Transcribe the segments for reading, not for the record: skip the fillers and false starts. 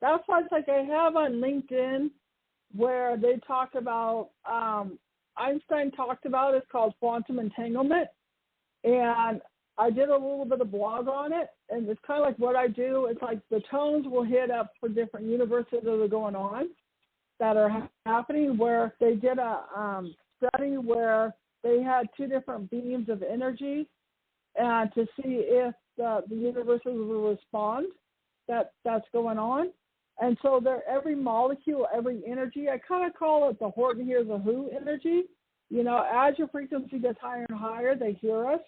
that's why it's like I have on LinkedIn where they talk about, Einstein talked about, it's called quantum entanglement. And I did a little bit of blog on it, and it's kind of like what I do. It's like the tones will hit up for different universes that are going on, that are happening, where they did a study where they had two different beams of energy and to see if the universes will respond that's going on. And so every molecule, every energy, I kind of call it the Horton hears a who energy. You know, as your frequency gets higher and higher, they hear us,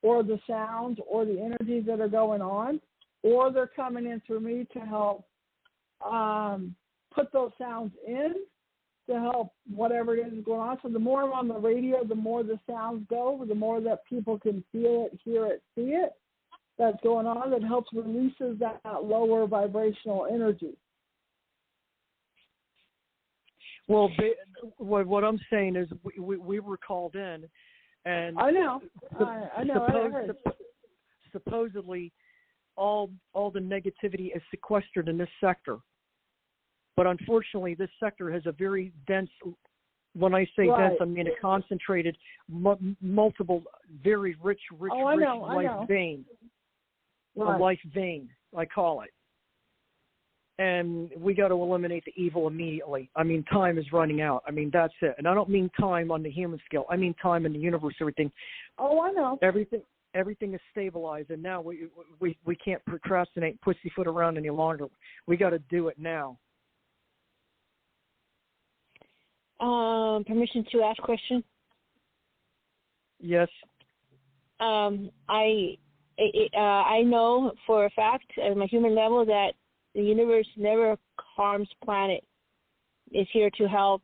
or the sounds or the energies that are going on, or they're coming in through me to help put those sounds in to help whatever it is going on. So the more I'm on the radio, the more the sounds go, the more that people can feel it, hear it, see it that's going on, that helps releases that lower vibrational energy. Well, what I'm saying is we were called in, and I know. I heard. Supposedly, all the negativity is sequestered in this sector, but unfortunately, this sector has a very dense. When I say dense, I mean a concentrated, multiple, very rich life vein. Right. A life vein, I call it. And we got to eliminate the evil immediately. I mean, time is running out. I mean, that's it. And I don't mean time on the human scale. I mean time in the universe, everything. Oh, I know. Everything is stabilized, and now we can't procrastinate, pussyfoot around any longer. We got to do it now. Permission to ask question? Yes. I know for a fact, at my human level, that the universe never harms planet. It's here to help.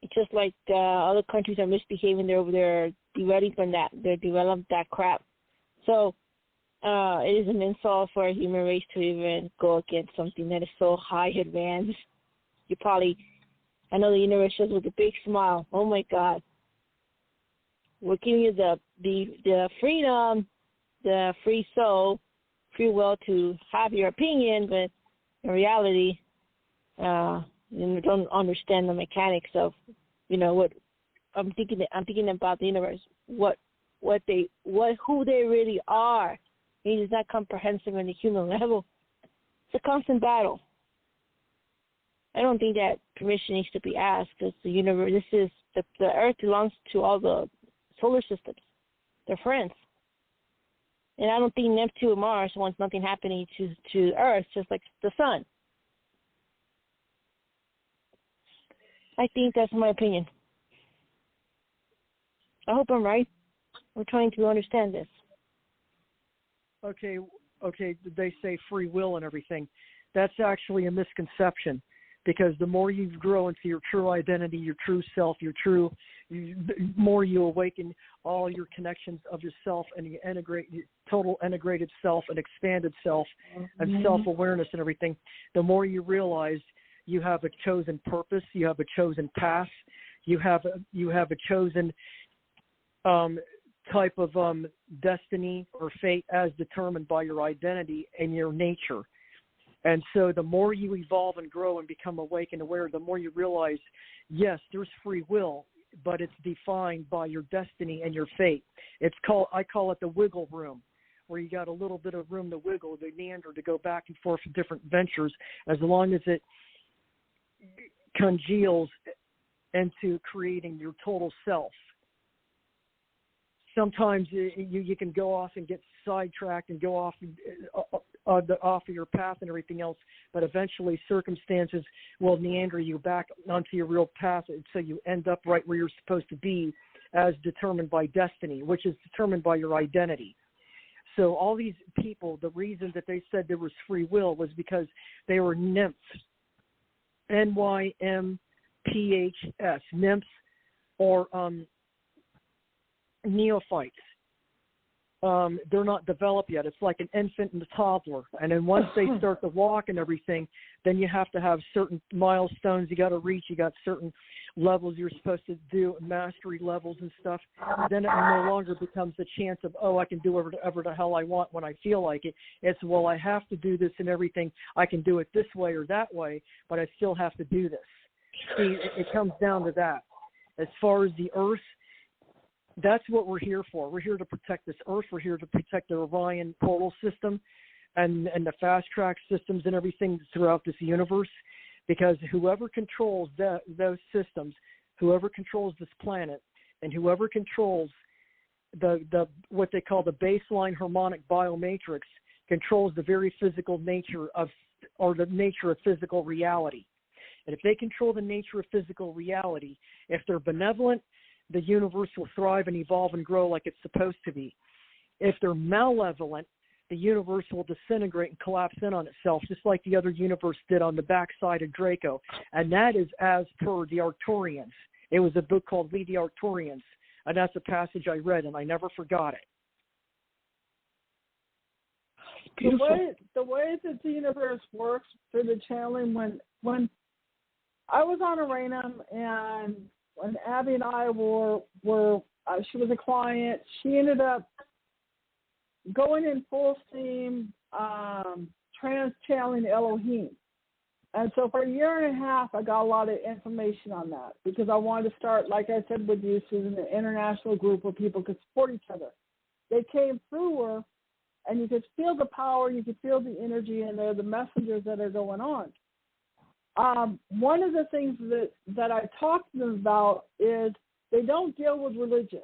It's just like other countries are misbehaving. They're developing that. They're developing that crap. So it is an insult for a human race to even go against something that is so high advanced. I know the universe shows with a big smile. Oh my God, we're giving you the freedom, the free soul, free will to have your opinion, but in reality, you don't understand the mechanics of, what I'm thinking. I'm thinking about the universe, who they really are. It is not comprehensive on the human level. It's a constant battle. I don't think that permission needs to be asked, because the universe, the Earth belongs to all the solar systems. They're friends. And I don't think Neptune or Mars wants nothing happening to Earth, just like the sun. I think that's my opinion. I hope I'm right. We're trying to understand this. Okay, they say free will and everything. That's actually a misconception, because the more you grow into your true identity, your true self, the more you awaken all your connections of yourself, and you integrate your total integrated self and expanded self and self-awareness and everything, the more you realize you have a chosen purpose, you have a chosen path, you have a chosen type of destiny or fate as determined by your identity and your nature. And so the more you evolve and grow and become awake and aware, the more you realize, yes, there's free will, but it's defined by your destiny and your fate. I call it the wiggle room, where you got a little bit of room to wiggle, to meander, to go back and forth for different ventures, as long as it congeals into creating your total self. Sometimes you can go off and get sidetracked and go off of your path and everything else, but eventually circumstances will meander you back onto your real path, and so you end up right where you're supposed to be, as determined by destiny, which is determined by your identity. So all these people, the reason that they said there was free will was because they were nymphs, NYMPHS, nymphs, or neophytes. they're not developed yet. It's like an infant and a toddler. And then once they start to walk and everything, then you have to have certain milestones you got to reach. You got certain levels you're supposed to do, mastery levels and stuff. Then it no longer becomes a chance of, I can do whatever the hell I want when I feel like it. It's, I have to do this and everything. I can do it this way or that way, but I still have to do this. See, it comes down to that. As far as the Earth, that's what we're here for. We're here to protect this Earth. We're here to protect the Orion portal system and the fast track systems and everything throughout this universe, because whoever controls those systems, whoever controls this planet, and whoever controls the what they call the baseline harmonic biomatrix controls the very physical nature of, or the nature of physical reality. And if they control the nature of physical reality, if they're benevolent, the universe will thrive and evolve and grow like it's supposed to be. If they're malevolent, the universe will disintegrate and collapse in on itself, just like the other universe did on the backside of Draco. And that is as per the Arcturians. It was a book called We the Arcturians, and that's a passage I read, and I never forgot it. The way that the universe works through the channeling, when I was on Aranum, and when Abby and I were she was a client, she ended up going in full steam, trans-channeling Elohim. And so for a year and a half, I got a lot of information on that because I wanted to start, like I said with you, Susan, an international group where people could support each other. They came through her, and you could feel the power, you could feel the energy, and they're the messengers that are going on. One of the things that I talk to them about is they don't deal with religion.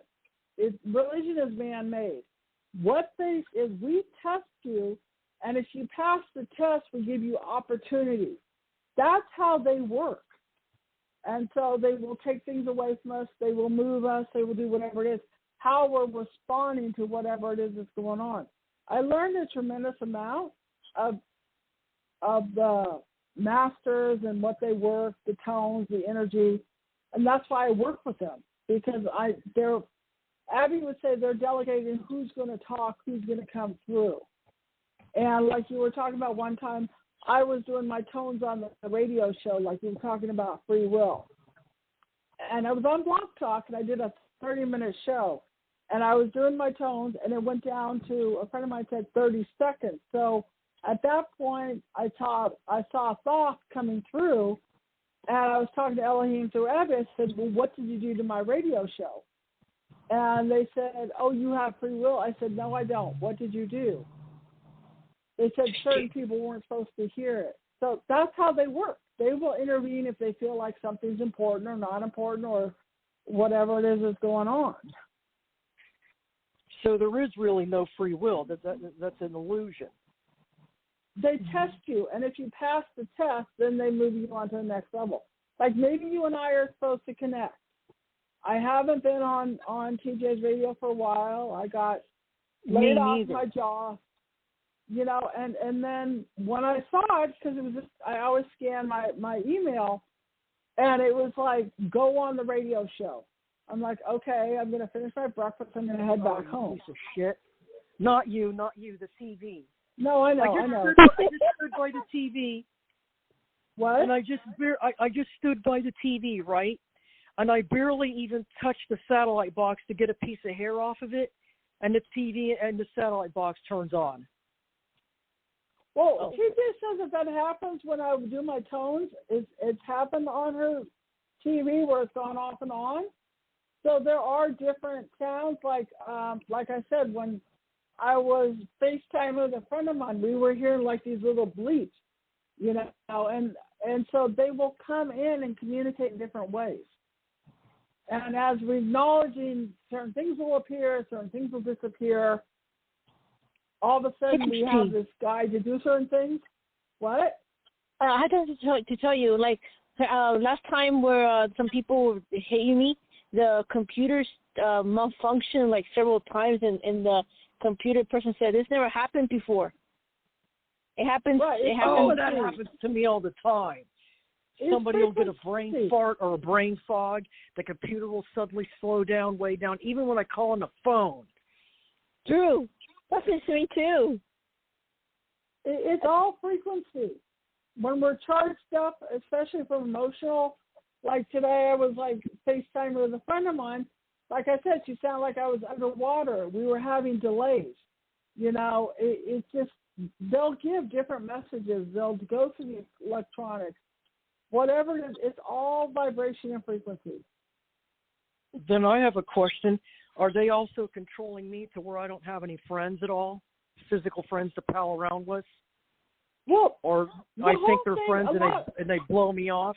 Religion is man-made. What they is we test you, and if you pass the test, we give you opportunity. That's how they work. And so they will take things away from us. They will move us. They will do whatever it is, how we're responding to whatever it is that's going on. I learned a tremendous amount of the masters and what they work, the tones, the energy, and that's why I work with them, because Abby would say they're delegating who's going to talk, who's going to come through. And like you were talking about one time, I was doing my tones on the radio show, like you were talking about free will. And I was on Blog Talk, and I did a 30-minute show. And I was doing my tones, and it went down to, a friend of mine said 30 seconds. So at that point, I saw thoughts coming through, and I was talking to Elohim through Abby. I said, well, what did you do to my radio show? And they said, oh, you have free will. I said, no, I don't. What did you do? They said certain people weren't supposed to hear it. So that's how they work. They will intervene if they feel like something's important or not important or whatever it is that's going on. So there is really no free will. That's an illusion. They test you, and if you pass the test, then they move you on to the next level. Like maybe you and I are supposed to connect. I haven't been on TJ's radio for a while. I got laid off my job, and then when I saw it, because it was just, I always scan my email, and it was like, go on the radio show. I'm like, okay, I'm going to finish my breakfast. I'm going to head back home. Piece of shit. Not you, the TV. No, I know. I just stood by the TV. What? And I just stood by the TV, right? And I barely even touched the satellite box to get a piece of hair off of it, and the TV and the satellite box turns on. Well, TJ says that happens when I do my tones. It's happened on her TV where it's gone off and on. So there are different sounds. Like I said, when I was FaceTiming with a friend of mine, we were hearing like these little bleeps, and so they will come in and communicate in different ways. And as we're acknowledging, certain things will appear, certain things will disappear. All of a sudden, we have this guide to do certain things. What? I had to tell you, like last time where some people were hating me, the computers malfunctioned like several times, and the computer person said, this never happened before. It happens. Right. That happens to me all the time. Somebody will get a brain fart or a brain fog. The computer will suddenly slow down, way down. Even when I call on the phone, True. Happens to me too. It's all frequency. When we're charged up, especially from emotional, like today I was like FaceTime with a friend of mine. Like I said, she sounded like I was underwater. We were having delays. You know, it's just, they'll give different messages. They'll go through the electronics. Whatever it is, it's all vibration and frequency. Then I have a question. Are they also controlling me to where I don't have any friends at all? Physical friends to pal around with? Well, or I think they're friends and they blow me off?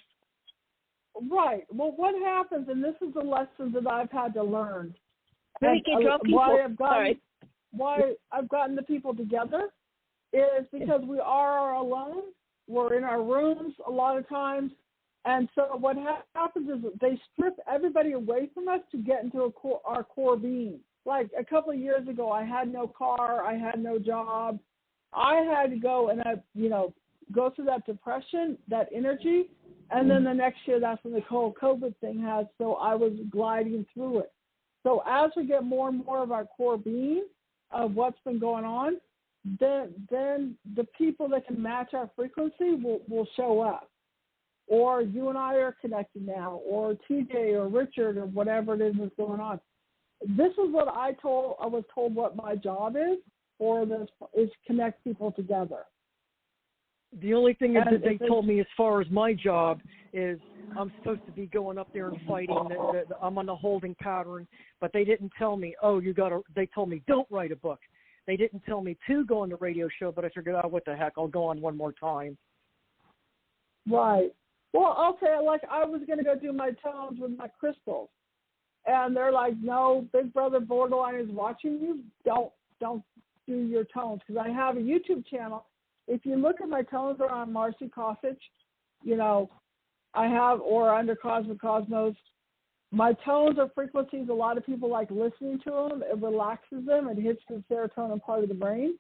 Right. Well, what happens, and this is the lesson that I've had to learn. Really can draw people. Why I've gotten the people together is because we are alone. We're in our rooms a lot of times. And so what happens is they strip everybody away from us to get into our core being. Like a couple of years ago, I had no car. I had no job. I had to go and go through that depression, that energy. And then the next year, that's when the whole COVID thing had. So I was gliding through it. So as we get more and more of our core being of what's been going on, then the people that can match our frequency will show up. Or you and I are connected now, or TJ or Richard or whatever it is that's going on. This is what I was told what my job is for this, is connect people together. The only thing that they told me as far as my job is I'm supposed to be going up there and fighting. I'm on the holding pattern, but they didn't tell me, they told me don't write a book. They didn't tell me to go on the radio show, but I figured, what the heck, I'll go on one more time. Right. Well, okay, like I was going to go do my tones with my crystals. And they're like, no, Big Brother Borderline is watching you. Don't do your tones. Because I have a YouTube channel. If you look at my tones are on Marci Kosich, I have, or under Cosmic Cosmos. My tones are frequencies. A lot of people like listening to them. It relaxes them. It hits the serotonin part of the brain.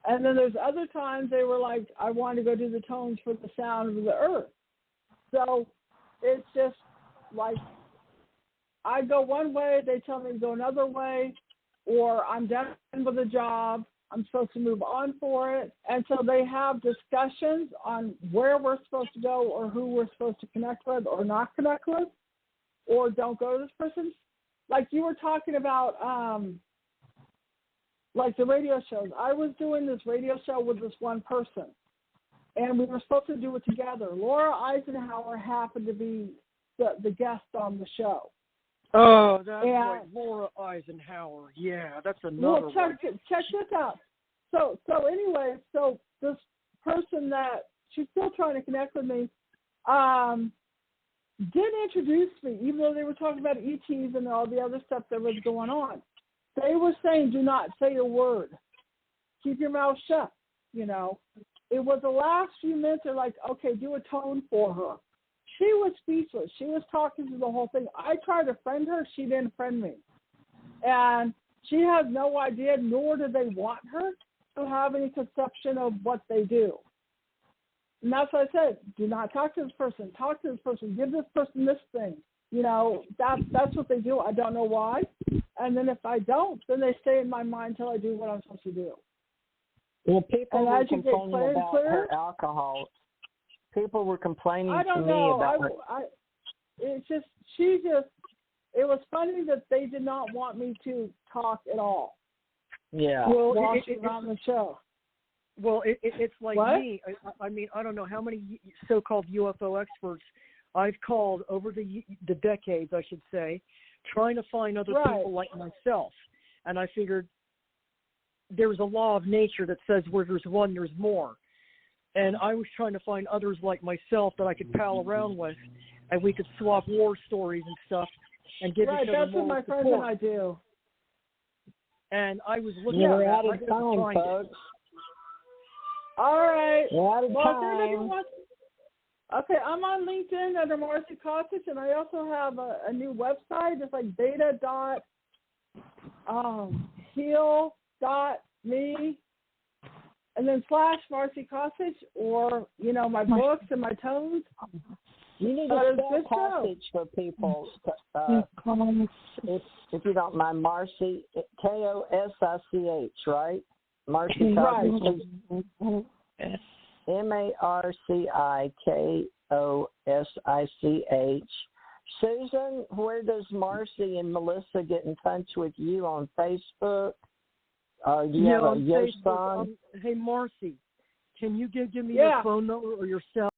And then there's other times they were like, I want to go do the tones for the sound of the earth. So it's just like I go one way, they tell me to go another way, or I'm done with the job, I'm supposed to move on for it. And so they have discussions on where we're supposed to go or who we're supposed to connect with or not connect with, or don't go to this person. Like you were talking about, like the radio shows. I was doing this radio show with this one person, and we were supposed to do it together. Laura Eisenhower happened to be the guest on the show. Oh, that's right, Laura Eisenhower. Yeah, that's another one. Check this out. So anyway, so this person that she's still trying to connect with me did introduce me, even though they were talking about ETs and all the other stuff that was going on. They were saying, do not say a word. Keep your mouth shut, It was the last few minutes, they're like, okay, do a tone for her. She was speechless. She was talking through the whole thing. I tried to friend her. She didn't friend me. And she has no idea, nor do they want her to have any conception of what they do. And that's what I said. Do not talk to this person. Talk to this person. Give this person this thing. That's what they do. I don't know why. And then if I don't, then they stay in my mind until I do what I'm supposed to do. Well, people were complaining about her alcohol. People were complaining to me about her. It was funny that they did not want me to talk at all. Yeah. Well, it's on the show. Well, it's like what? Me. I mean, I don't know how many so-called UFO experts I've called over the decades, I should say, trying to find other people like myself. And I figured there's a law of nature that says where there's one, there's more. And I was trying to find others like myself that I could pal around with, and we could swap war stories and stuff and give each other more support. Right, that's what my friends and I do. And I was looking at out of time, folks. All right. We're out of time. Okay, I'm on LinkedIn under Marci Kosich, and I also have a new website. It's like beta.heal.me, and then /Marci Kosich, or, my books and my tones. You need to spell passage for people. If you don't mind, Marci, Kosich, right? Marci passage. Yes. MarciKosich. Susan, where does Marci and Melissa get in touch with you on Facebook? Do you have a wisdomSome? Hey, Marci, can you give me your phone number or your cell?